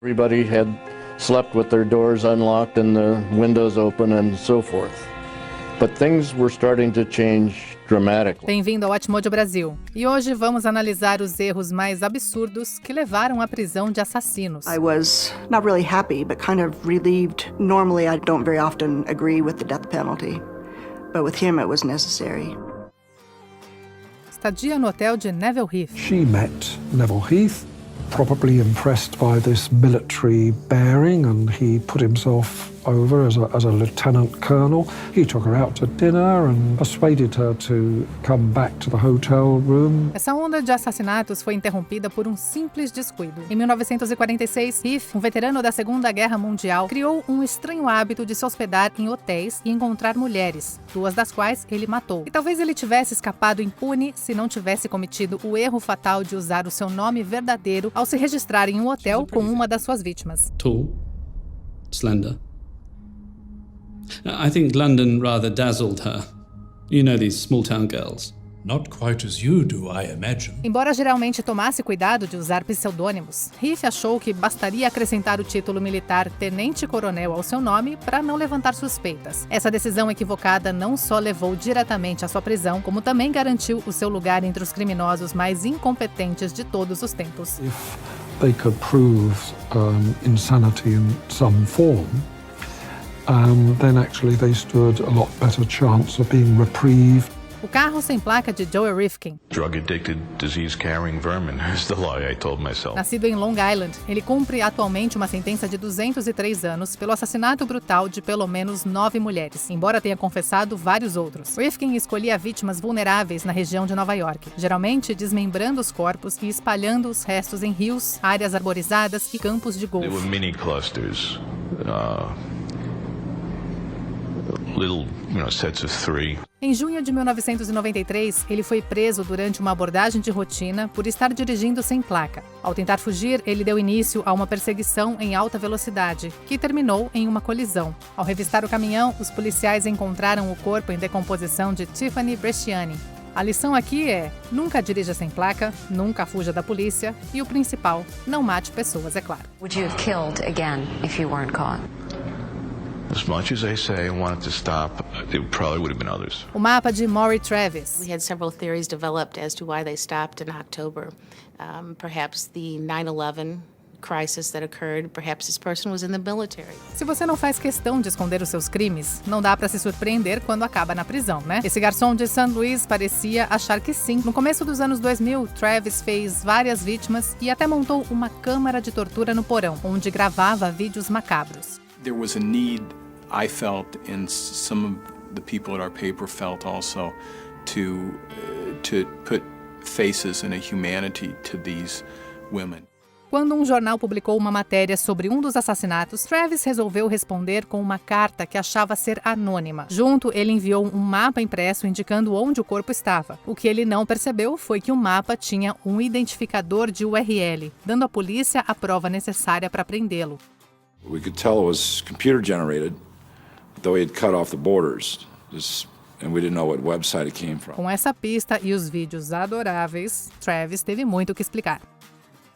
Everybody had slept with their doors unlocked and the windows open and so forth. But things were starting to change dramatically. Bem-vindo ao Atmódio Brasil. E hoje vamos analisar os erros mais absurdos que levaram à prisão de assassinos. I was not really happy, but kind of relieved. Normally, I don't very often agree with the death penalty, but with him it was necessary. Estadia no hotel de Neville Heath. She met Neville Heath, probably impressed by this military bearing, and he put himself over as a lieutenant colonel. He took her out to dinner and persuaded her to come back to the hotel room. Essa onda de assassinatos foi interrompida por um simples descuido. Em 1946, Heath, um veterano da Segunda Guerra Mundial, criou um estranho hábito de se hospedar em hotéis e encontrar mulheres, duas das quais ele matou. E talvez ele tivesse escapado impune se não tivesse cometido o erro fatal de usar o seu nome verdadeiro ao se registrar em um hotel com uma das suas vítimas. Tall, slender. I think London rather dazzled her. You know these small-town girls. Not quite as you do, I imagine. Embora geralmente tomasse cuidado de usar pseudônimos, Heath achou que bastaria acrescentar o título militar tenente-coronel ao seu nome para não levantar suspeitas. Essa decisão equivocada não só levou diretamente à sua prisão, como também garantiu o seu lugar entre os criminosos mais incompetentes de todos os tempos. If they could prove insanity in some form, then actually they stood a lot better chance of being reprieved. O carro sem placa de Joel Rifkin. Drug-addicted, disease-carrying vermin is the lie I told myself. Nascido em Long Island, ele cumpre atualmente uma sentença de 203 anos pelo assassinato brutal de pelo menos 9 mulheres, embora tenha confessado vários outros. Rifkin escolhia vítimas vulneráveis na região de Nova York, geralmente desmembrando os corpos e espalhando os restos em rios, áreas arborizadas e campos de golfe. They were mini clusters, little, sets of 3. Em junho de 1993, ele foi preso durante uma abordagem de rotina por estar dirigindo sem placa. Ao tentar fugir, ele deu início a uma perseguição em alta velocidade, que terminou em uma colisão. Ao revistar o caminhão, os policiais encontraram o corpo em decomposição de Tiffany Bresciani. A lição aqui é: nunca dirija sem placa, nunca fuja da polícia e o principal, não mate pessoas, é claro. Would you have killed again if you weren't caught? As much as I say I wanted to stop, it probably would have been others. O mapa de Maury Travis. We had several theories developed as to why they stopped in October. Perhaps the 9/11 crisis that occurred, perhaps this person was in the military. Se você não faz questão de esconder os seus crimes, não dá pra se surpreender quando acaba na prisão, né? Esse garçom de St. Louis parecia achar que sim. No começo dos anos 2000, Travis fez várias vítimas e até montou uma câmara de tortura no porão, onde gravava vídeos macabros. There was a need, I felt, and some of the people at our paper felt also, to put faces and a humanity to these women. Quando um jornal publicou uma matéria sobre um dos assassinatos, Travis resolveu responder com uma carta que achava ser anônima. Junto, ele enviou um mapa impresso indicando onde o corpo estava. O que ele não percebeu foi que o mapa tinha um identificador de URL, dando à polícia a prova necessária para prendê-lo. We could tell it was computer generated, though he had cut off the borders, and we didn't know what website it came from. Com essa pista e os vídeos adoráveis, Travis teve muito o que explicar.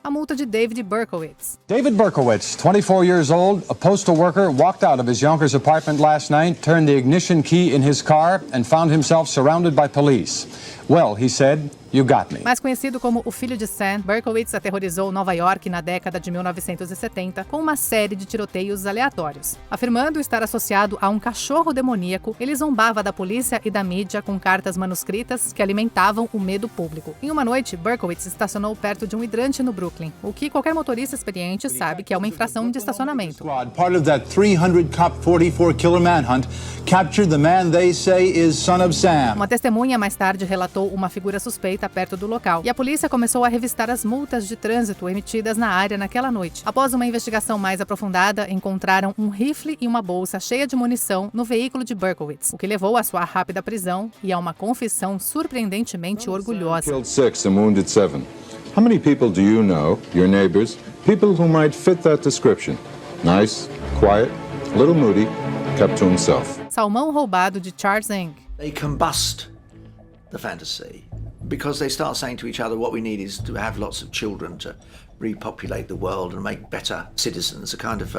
A multa de David Berkowitz. David Berkowitz, 24 years old, a postal worker, walked out of his Yonkers apartment last night, turned the ignition key in his car, and found himself surrounded by police. Well, he said, you got me. Mais conhecido como o filho de Sam, Berkowitz aterrorizou Nova York na década de 1970 com uma série de tiroteios aleatórios. Afirmando estar associado a um cachorro demoníaco, ele zombava da polícia e da mídia com cartas manuscritas que alimentavam o medo público. Em uma noite, Berkowitz estacionou perto de um hidrante no Brooklyn, o que qualquer motorista experiente sabe que é uma infração de estacionamento. Part of that 300 cop 44 killer manhunt captured the man they say is son of Sam. Uma testemunha mais tarde relatou uma figura suspeita perto do local, e a polícia começou a revistar as multas de trânsito emitidas na área naquela noite. Após uma investigação mais aprofundada, encontraram um rifle e uma bolsa cheia de munição no veículo de Berkowitz, o que levou à sua rápida prisão e a uma confissão surpreendentemente orgulhosa. Killed 6 and wounded 7. How many people do you know, your neighbors, people who might fit that description? Nice, quiet, a little moody, kept to himself. Salmão roubado de Charles Ng. They combust the fantasy because they start saying to each other, what we need is to have lots of children to repopulate the world and make better citizens, a kind of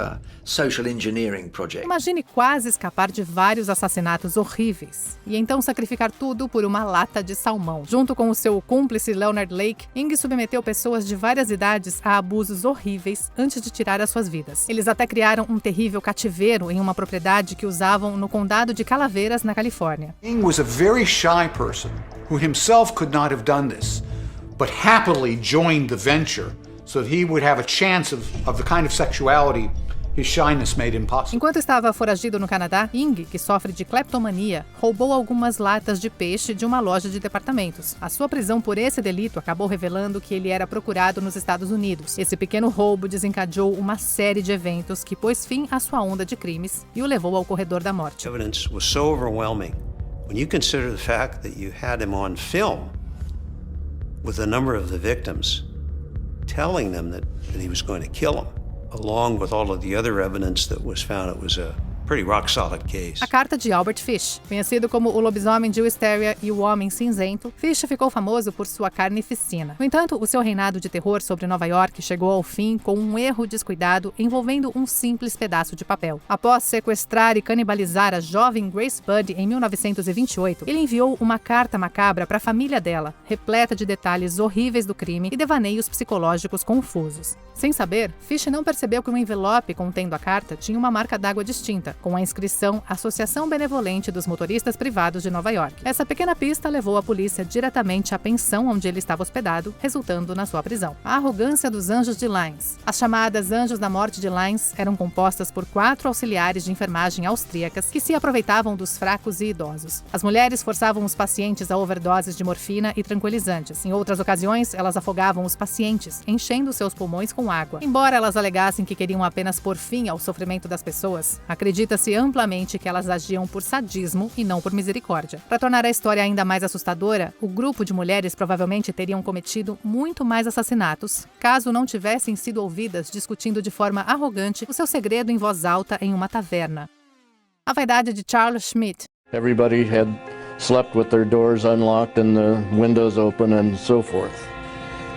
social engineering project. Imagine quase escapar de vários assassinatos horríveis e então sacrificar tudo por uma lata de salmão. Junto com o seu cúmplice Leonard Lake, Ing submeteu pessoas de várias idades a abusos horríveis antes de tirar as suas vidas. Eles até criaram um terrível cativeiro em uma propriedade que usavam no condado de Calaveras, na Califórnia. Ing was a very shy person who himself could not have done this, but happily joined the venture so that he would have a chance of the kind of sexuality his shyness made impossible. Enquanto estava foragido no Canadá, Ing, que sofre de cleptomania, roubou algumas latas de peixe de uma loja de departamentos. A sua prisão por esse delito acabou revelando que ele era procurado nos Estados Unidos. Esse pequeno roubo desencadeou uma série de eventos que pôs fim à sua onda de crimes e o levou ao corredor da morte. The evidence was so overwhelming when you consider the fact that you had him on film with a number of the victims telling them that he was going to kill them, along with all of the other evidence that was found. It was a pretty rock-solid case. A Carta de Albert Fish. Conhecido como o lobisomem de Wisteria e o Homem Cinzento, Fish ficou famoso por sua carnificina. No entanto, o seu reinado de terror sobre Nova York chegou ao fim com um erro descuidado envolvendo um simples pedaço de papel. Após sequestrar e canibalizar a jovem Grace Budd em 1928, ele enviou uma carta macabra para a família dela, repleta de detalhes horríveis do crime e devaneios psicológicos confusos. Sem saber, Fish não percebeu que o envelope contendo a carta tinha uma marca d'água distinta, com a inscrição Associação Benevolente dos Motoristas Privados de Nova York. Essa pequena pista levou a polícia diretamente à pensão onde ele estava hospedado, resultando na sua prisão. A arrogância dos Anjos de Lines. As chamadas Anjos da Morte de Lines eram compostas por 4 auxiliares de enfermagem austríacas que se aproveitavam dos fracos e idosos. As mulheres forçavam os pacientes a overdoses de morfina e tranquilizantes. Em outras ocasiões, elas afogavam os pacientes, enchendo seus pulmões com água. Embora elas alegassem que queriam apenas pôr fim ao sofrimento das pessoas, acredita-se amplamente que elas agiam por sadismo e não por misericórdia. Para tornar a história ainda mais assustadora, o grupo de mulheres provavelmente teriam cometido muito mais assassinatos, caso não tivessem sido ouvidas discutindo de forma arrogante o seu segredo em voz alta em uma taverna. A vaidade de Charles Schmidt. Everybody had slept with their doors unlocked and the windows open and so forth.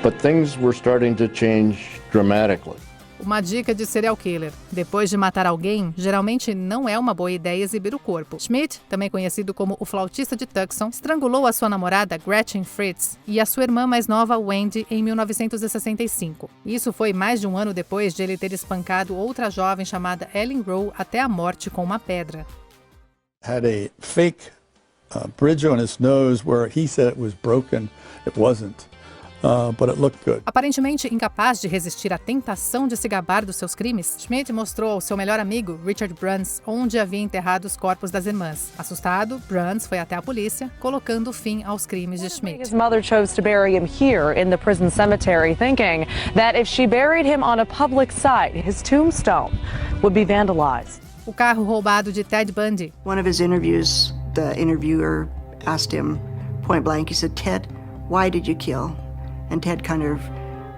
But things were starting to change dramatically. Uma dica de serial killer. Depois de matar alguém, geralmente não é uma boa ideia exibir o corpo. Schmidt, também conhecido como o flautista de Tucson, estrangulou a sua namorada Gretchen Fritz e a sua irmã mais nova Wendy em 1965. Isso foi mais de um ano depois de ele ter espancado outra jovem chamada Ellen Rowe até a morte com uma pedra. Had a fake bridge on his nose where he said it was broken. It wasn't. But it looked good. Aparentemente incapaz de resistir à tentação de se gabar dos seus crimes, Schmidt mostrou ao seu melhor amigo, Richard Bruns, onde havia enterrado os corpos das irmãs. Assustado, Bruns foi até a polícia, colocando fim aos crimes de Schmidt. His mother chose to bury him here in the prison cemetery, thinking that if she buried him on a public site, his tombstone would be vandalized. O carro roubado de Ted Bundy. One of his interviews, the interviewer asked him point blank, he said, "Ted, why did you kill?" And Ted kind of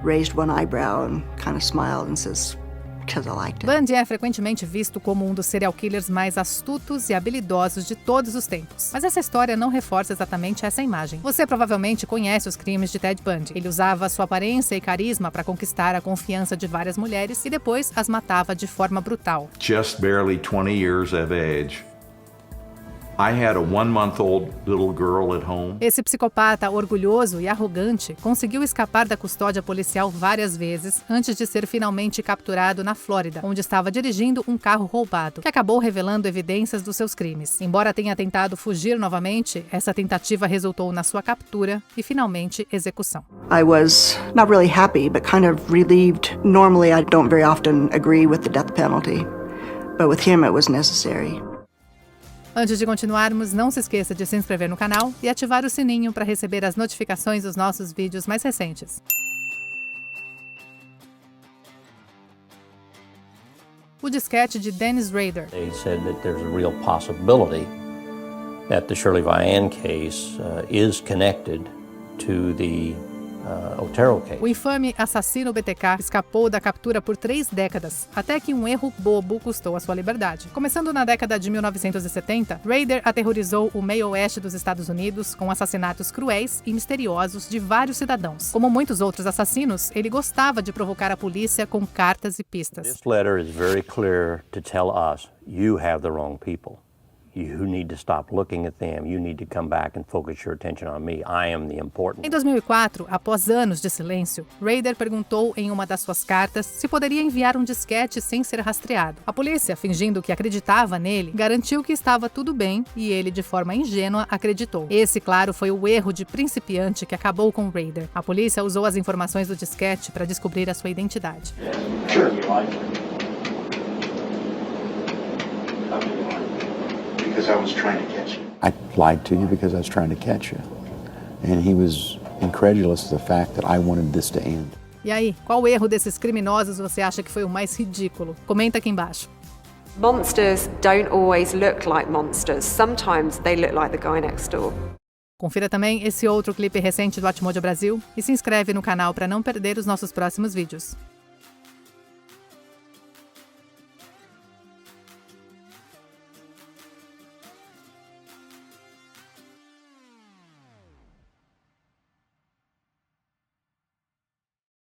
raised one eyebrow and kind of smiled and says, "Because I liked it." Bundy é frequentemente visto como um dos serial killers mais astutos e habilidosos de todos os tempos. Mas essa história não reforça exatamente essa imagem. Você provavelmente conhece os crimes de Ted Bundy. Ele usava sua aparência e carisma para conquistar a confiança de várias mulheres e depois as matava de forma brutal. Just barely 20 years of age. I had a 1-month-old little girl at home. Esse psicopata orgulhoso e arrogante conseguiu escapar da custódia policial várias vezes antes de ser finalmente capturado na Flórida, onde estava dirigindo um carro roubado, que acabou revelando evidências dos seus crimes. Embora tenha tentado fugir novamente, essa tentativa resultou na sua captura e finalmente execução. I was not really happy, but kind of relieved. Normally, I don't very often agree with the death penalty, but with him it was necessary. Antes de continuarmos, não se esqueça de se inscrever no canal e ativar o sininho para receber as notificações dos nossos vídeos mais recentes. O disquete de Dennis Rader. They said that there's a real possibility that the Shirley Vian case is connected to the Otero case. O infame assassino BTK escapou da captura por 3 décadas, até que um erro bobo custou a sua liberdade. Começando na década de 1970, Rader aterrorizou o meio oeste dos Estados Unidos com assassinatos cruéis e misteriosos de vários cidadãos. Como muitos outros assassinos, ele gostava de provocar a polícia com cartas e pistas. This letter is very clear to tell us, you have the wrong people. You need to stop looking at them. You need to come back and focus your attention on me. I am the important one. Em 2004, após anos de silêncio, Rader perguntou em uma das suas cartas se poderia enviar um disquete sem ser rastreado. A polícia, fingindo que acreditava nele, garantiu que estava tudo bem e ele, de forma ingênua, acreditou. Esse, claro, foi o erro de principiante que acabou com Rader. A polícia usou as informações do disquete para descobrir a sua identidade. Because I was trying to catch you. I lied to you because I was trying to catch you. And he was incredulous to the fact that I wanted this to end. E aí, qual erro desses criminosos você acha que foi o mais ridículo? Comenta aqui embaixo. Monsters don't always look like monsters. Sometimes they look like the guy next door. Confira também esse outro clipe recente do Atmojo Brasil e se inscreve no canal para não perder os nossos próximos vídeos.